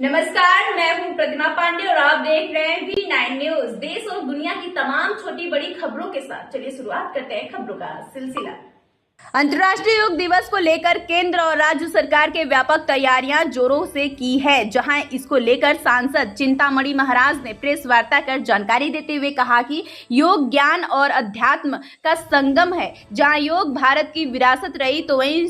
नमस्कार, मैं हूं प्रतिमा पांडे और आप देख रहे हैं V9 न्यूज। देश और दुनिया की तमाम छोटी बड़ी खबरों के साथ चलिए शुरुआत करते हैं खबरों का सिलसिला। अंतर्राष्ट्रीय योग दिवस को लेकर केंद्र और राज्य सरकार के व्यापक तैयारियां जोरों से की है, जहां इसको लेकर सांसद चिंतामणि महाराज ने प्रेस वार्ता कर जानकारी देते हुए कहा कि योग ज्ञान और अध्यात्म का संगम है। जहां योग भारत की विरासत रही तो वहीं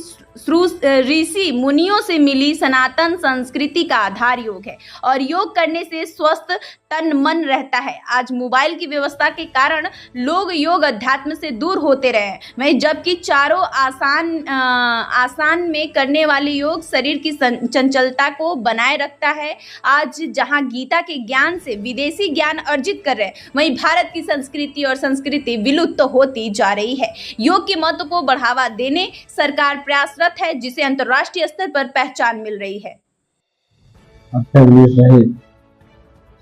ऋषि मुनियों से मिली सनातन संस्कृति का आधार योग है और योग करने से स्वस्थ तन मन रहता है। आज मोबाइल की व्यवस्था के कारण लोग योग अध्यात्म से दूर होते रहे हैं, वहीं जबकि चारों आसान में करने वाले योग शरीर की चंचलता को बनाए रखता है। आज जहां गीता के ज्ञान से विदेशी ज्ञान अर्जित कर रहे हैं, वहीं भारत की संस्कृति विलुप्त होती जा रही है। योग के महत्व को बढ़ावा देने सरकार प्रयासरत है, जिसे अंतर्राष्ट्रीय स्तर पर पहचान मिल रही है।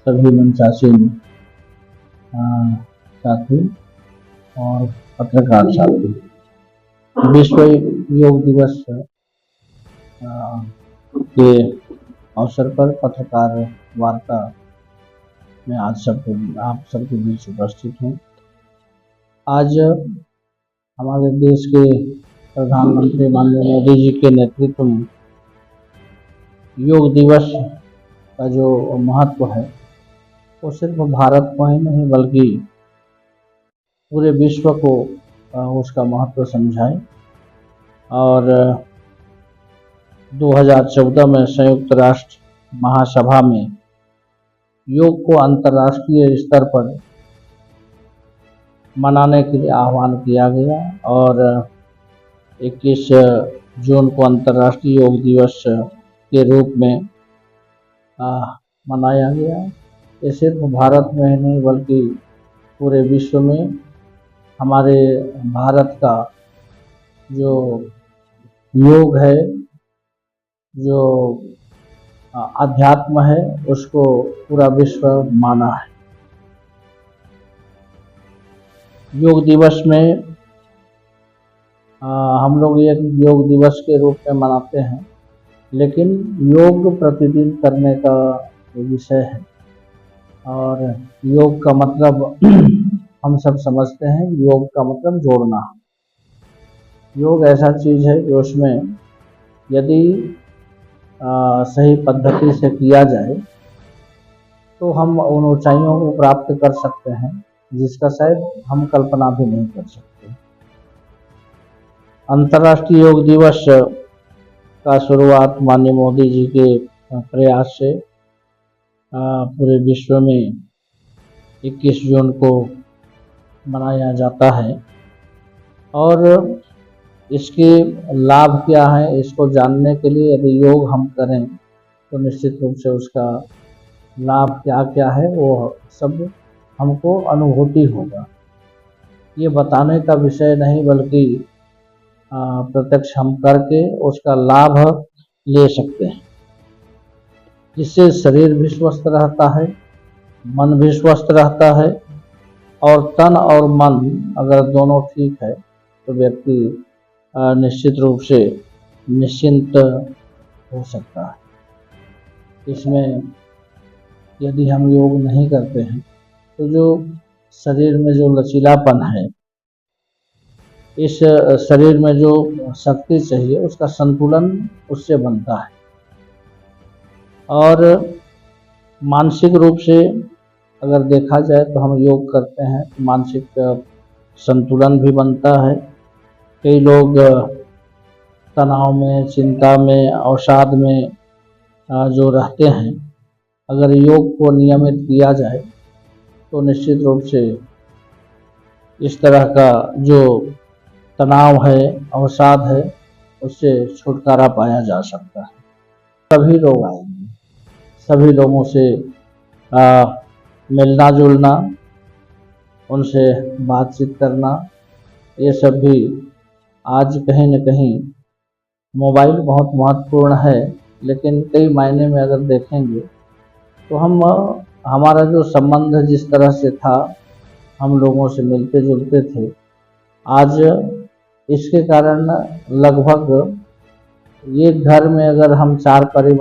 सभी मंचासी साथी और पत्रकार साथी, विश्व योग दिवस के अवसर पर पत्रकार वार्ता में आज आप सबके बीच उपस्थित हूँ। आज हमारे देश के प्रधानमंत्री माननीय मोदी जी के नेतृत्व में योग दिवस का जो महत्व है वो सिर्फ भारत को ही नहीं बल्कि पूरे विश्व को उसका महत्व समझाए। और 2014 में संयुक्त राष्ट्र महासभा में योग को अंतर्राष्ट्रीय स्तर पर मनाने के लिए आह्वान किया गया और 21 जून को अंतर्राष्ट्रीय योग दिवस के रूप में मनाया गया। ये सिर्फ भारत में ही नहीं बल्कि पूरे विश्व में हमारे भारत का जो योग है, जो अध्यात्म है, उसको पूरा विश्व माना है। योग दिवस में हम लोग ये योग दिवस के रूप में मनाते हैं, लेकिन योग प्रतिदिन करने का विषय है और योग का मतलब हम सब समझते हैं। योग का मतलब जोड़ना। योग ऐसा चीज है कि उसमें यदि सही पद्धति से किया जाए तो हम उन ऊंचाइयों को प्राप्त कर सकते हैं जिसका शायद हम कल्पना भी नहीं कर सकते। अंतर्राष्ट्रीय योग दिवस का शुरुआत माननीय मोदी जी के प्रयास से पूरे विश्व में 21 जून को मनाया जाता है और इसके लाभ क्या है, इसको जानने के लिए यदि योग हम करें तो निश्चित रूप से उसका लाभ क्या क्या है वो सब हमको अनुभूति होगा। ये बताने का विषय नहीं बल्कि प्रत्यक्ष हम करके उसका लाभ ले सकते हैं। इससे शरीर भी स्वस्थ रहता है, मन भी स्वस्थ रहता है और तन और मन अगर दोनों ठीक है तो व्यक्ति निश्चित रूप से निश्चिंत हो सकता है। इसमें यदि हम योग नहीं करते हैं तो जो शरीर में जो लचीलापन है, इस शरीर में जो शक्ति चाहिए उसका संतुलन उससे बनता है और मानसिक रूप से अगर देखा जाए तो हम योग करते हैं तो मानसिक संतुलन भी बनता है। कई लोग तनाव में, चिंता में, अवसाद में जो रहते हैं, अगर योग को नियमित किया जाए तो निश्चित रूप से इस तरह का जो तनाव है, अवसाद है, उससे छुटकारा पाया जा सकता है। सभी लोग आएंगे, सभी लोगों से मिलना जुलना, उनसे बातचीत करना, ये सब भी आज कहीं न कहीं मोबाइल बहुत महत्वपूर्ण है, लेकिन कई मायने में अगर देखेंगे तो हमारा जो संबंध जिस तरह से था, हम लोगों से मिलते जुलते थे, आज इसके कारण लगभग एक घर में अगर हम 4 परिवार